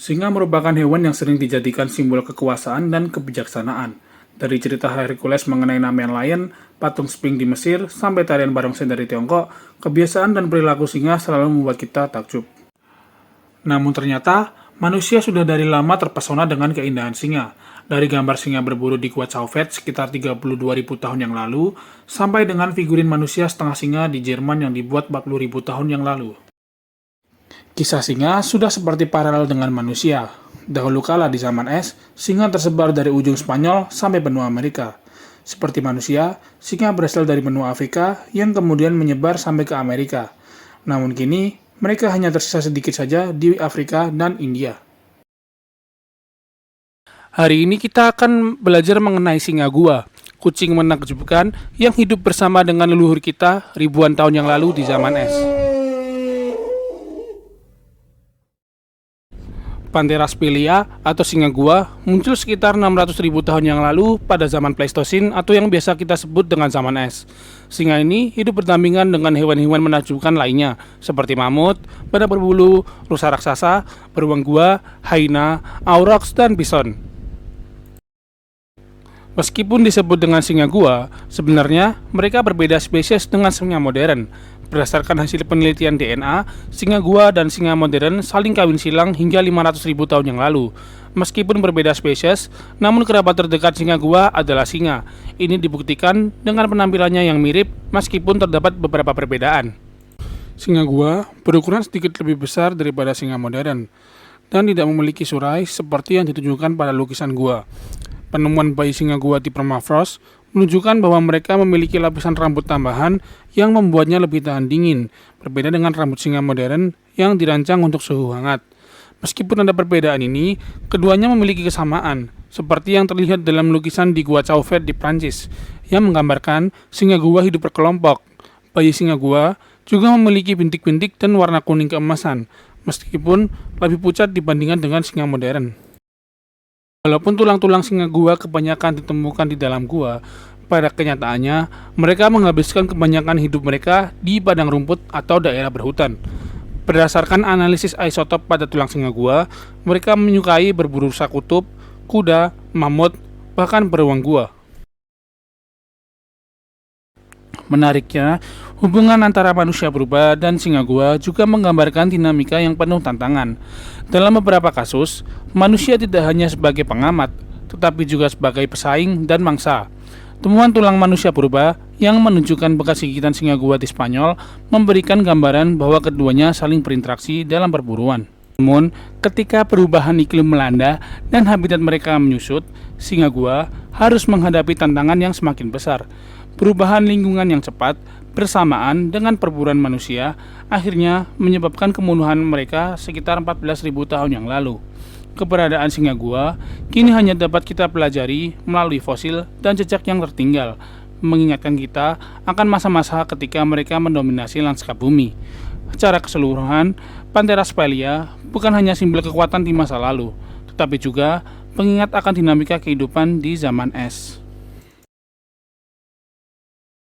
Singa merupakan hewan yang sering dijadikan simbol kekuasaan dan kebijaksanaan. Dari cerita Hercules mengenai Nemean Lion, patung Sphinx di Mesir, sampai tarian barongsai dari Tiongkok, kebiasaan dan perilaku singa selalu membuat kita takjub. Namun ternyata, manusia sudah dari lama terpesona dengan keindahan singa. Dari gambar singa berburu di Gua Chauvet sekitar 32.000 tahun yang lalu, sampai dengan figurin manusia setengah singa di Jerman yang dibuat 40.000 tahun yang lalu. Kisah singa sudah seperti paralel dengan manusia. Dahulu kala di zaman es, singa tersebar dari ujung Spanyol sampai benua Amerika. Seperti manusia, singa berasal dari benua Afrika yang kemudian menyebar sampai ke Amerika. Namun kini, mereka hanya tersisa sedikit saja di Afrika dan India. Hari ini kita akan belajar mengenai singa gua, kucing menakjubkan yang hidup bersama dengan leluhur kita ribuan tahun yang lalu di zaman es. Panthera sphelia atau singa gua muncul sekitar 600.000 tahun yang lalu pada zaman Pleistosin atau yang biasa kita sebut dengan zaman es. Singa ini hidup berdampingan dengan hewan-hewan menakjubkan lainnya seperti mamut, badak berbulu, rusa raksasa, beruang gua, hyena, aurochs, dan bison. Meskipun disebut dengan singa gua, sebenarnya mereka berbeda spesies dengan singa modern. Berdasarkan hasil penelitian DNA, singa gua dan singa modern saling kawin silang hingga 500.000 tahun yang lalu. Meskipun berbeda spesies, namun kerabat terdekat singa gua adalah singa. Ini dibuktikan dengan penampilannya yang mirip meskipun terdapat beberapa perbedaan. Singa gua berukuran sedikit lebih besar daripada singa modern dan tidak memiliki surai seperti yang ditunjukkan pada lukisan gua. Penemuan bayi singa gua di permafrost menunjukkan bahwa mereka memiliki lapisan rambut tambahan yang membuatnya lebih tahan dingin, berbeda dengan rambut singa modern yang dirancang untuk suhu hangat. Meskipun ada perbedaan ini, keduanya memiliki kesamaan, seperti yang terlihat dalam lukisan di Gua Chauvet di Prancis, yang menggambarkan singa gua hidup berkelompok. Bayi singa gua juga memiliki bintik-bintik dan warna kuning keemasan, meskipun lebih pucat dibandingkan dengan singa modern. Walaupun tulang-tulang singa gua kebanyakan ditemukan di dalam gua, pada kenyataannya mereka menghabiskan kebanyakan hidup mereka di padang rumput atau daerah berhutan. Berdasarkan analisis isotop pada tulang singa gua, mereka menyukai berburu rusa kutub, kuda, mamut, bahkan beruang gua. Menariknya, hubungan antara manusia purba dan singa gua juga menggambarkan dinamika yang penuh tantangan. Dalam beberapa kasus, manusia tidak hanya sebagai pengamat, tetapi juga sebagai pesaing dan mangsa. Temuan tulang manusia purba yang menunjukkan bekas gigitan singa gua di Spanyol memberikan gambaran bahwa keduanya saling berinteraksi dalam perburuan. Namun, ketika perubahan iklim melanda dan habitat mereka menyusut, singa gua harus menghadapi tantangan yang semakin besar. Perubahan lingkungan yang cepat bersamaan dengan perburuan manusia akhirnya menyebabkan kemunduhan mereka sekitar 14.000 tahun yang lalu. Keberadaan singa gua kini hanya dapat kita pelajari melalui fosil dan jejak yang tertinggal, mengingatkan kita akan masa-masa ketika mereka mendominasi lanskap bumi. Secara keseluruhan, Panthera sphelia bukan hanya simbol kekuatan di masa lalu, tetapi juga pengingat akan dinamika kehidupan di zaman es.